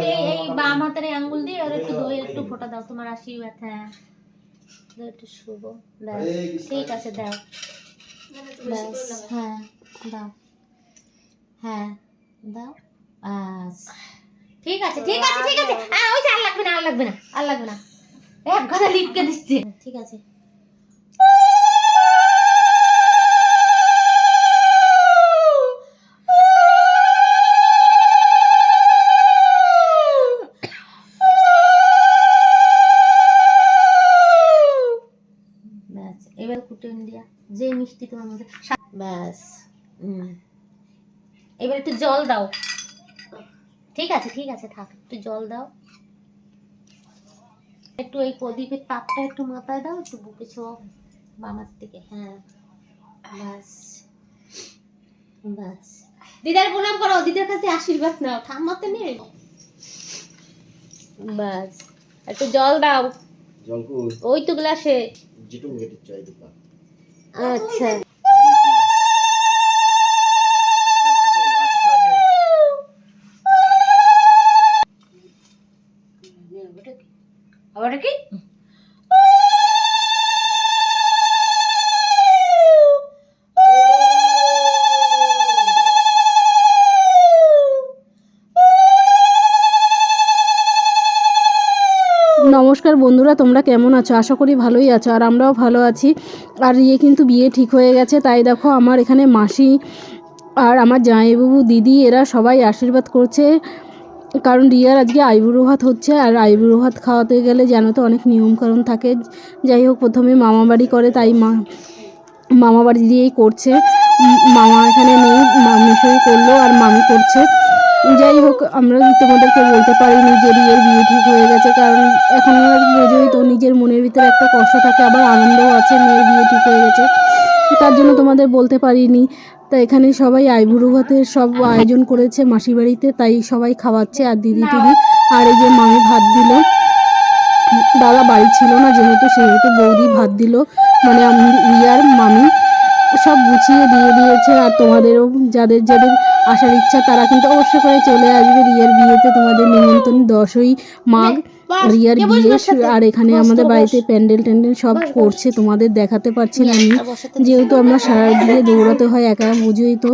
এই বাম হাতের আঙ্গুল দিয়ে আর একটু দই একটু ফোঁটা দাও, তোমার আশীর্বাদ। হ্যাঁ দাও একটু শুভ, ঠিক আছে দাও। হ্যাঁ দাও, হ্যাঁ দাও, ঠিক আছে ঠিক আছে ঠিক আছে। ওই আর লাগবে না আর লাগবে না আর লাগবে না, এক কথা লিপকে দিচ্ছে। ঠিক আছে এবার কুটুম দিয়া যে মিষ্টি তোমার মধ্যে ব্যাস। এবার একটু জল দাও। ঠিক আছে থাক, একটু জল দাও, একটু এই প্রদীপের তাপটা একটু মাথায় দাও, একটু বুকে ছোঁয়াও বামার থেকে। হ্যাঁ ব্যাস ব্যাস। দিদার প্রণাম করো, দিদার কাছে আশীর্বাদ নাও, ঠাম্মাতে নেই। ব্যাস একটু জল দাও। জল কই? ওই তো গ্লাসে। যেটু গেটে চাই দিবা। আচ্ছা আবার কি নমস্কার বন্ধুরা, তোমরা কেমন আছো? আশা করি ভালোই আছো, আর আমরাও ভালো আছি। আর কিন্তু বিয়ে ঠিক হয়ে গেছে, তাই দেখো আমার এখানে মাসি আর আমার জামাইবাবু দিদি এরা সবাই আশীর্বাদ করছে, কারণ রিয়ার আজকে আইবুড়ো ভাত হচ্ছে। আর আইবুড়ো ভাত খাওয়াতে গেলে জানো তো অনেক নিয়মকানুন থাকে। যাই হোক প্রথমে মামাবাড়ি করে, তাই মামাবাড়ি দিয়েই করছে। মামা এখানে নেই, মামিসই করলো আর মামি করছে। যাই হোক আমরা তোমাদেরকে বলতে পারিনি যে রিয়ের বিয়ে ঠিক হয়ে গেছে, কারণ এখন আর বোঝোই তো নিজের মনের ভিতরে একটা কষ্ট থাকে, আবার আনন্দও আছে মেয়ের বিয়ে ঠিক হয়ে গেছে, তার জন্য তোমাদের বলতে পারিনি। তা এখানে সবাই আইবুড়ো ভাতের সব আয়োজন করেছে মাসি বাড়িতে, তাই সবাই খাওয়াচ্ছে। আর দিদি আর এই যে মামি ভাত দিল, দাদা বাড়ি ছিল না যেহেতু, সেহেতু বৌদি ভাত দিল, মানে আমি রিয়ার মামি সব গুছিয়ে দিয়ে দিয়েছে। আর তোমাদেরও যাদের যাদের আসার ইচ্ছা তারা কিন্তু অবশ্য করে চলে আসবে রিয়ার বিয়েতে। তোমাদের নিমন্ত্রণ 10ই মাঘ রিয়ার বিয়ে। আর এখানে আমাদের বাড়িতে প্যান্ডেল সব করছে, তোমাদের দেখাতে পারছি না আমি, যেহেতু আমরা সারা দিকে দৌড়াতে হয় একা, বুঝোই তো।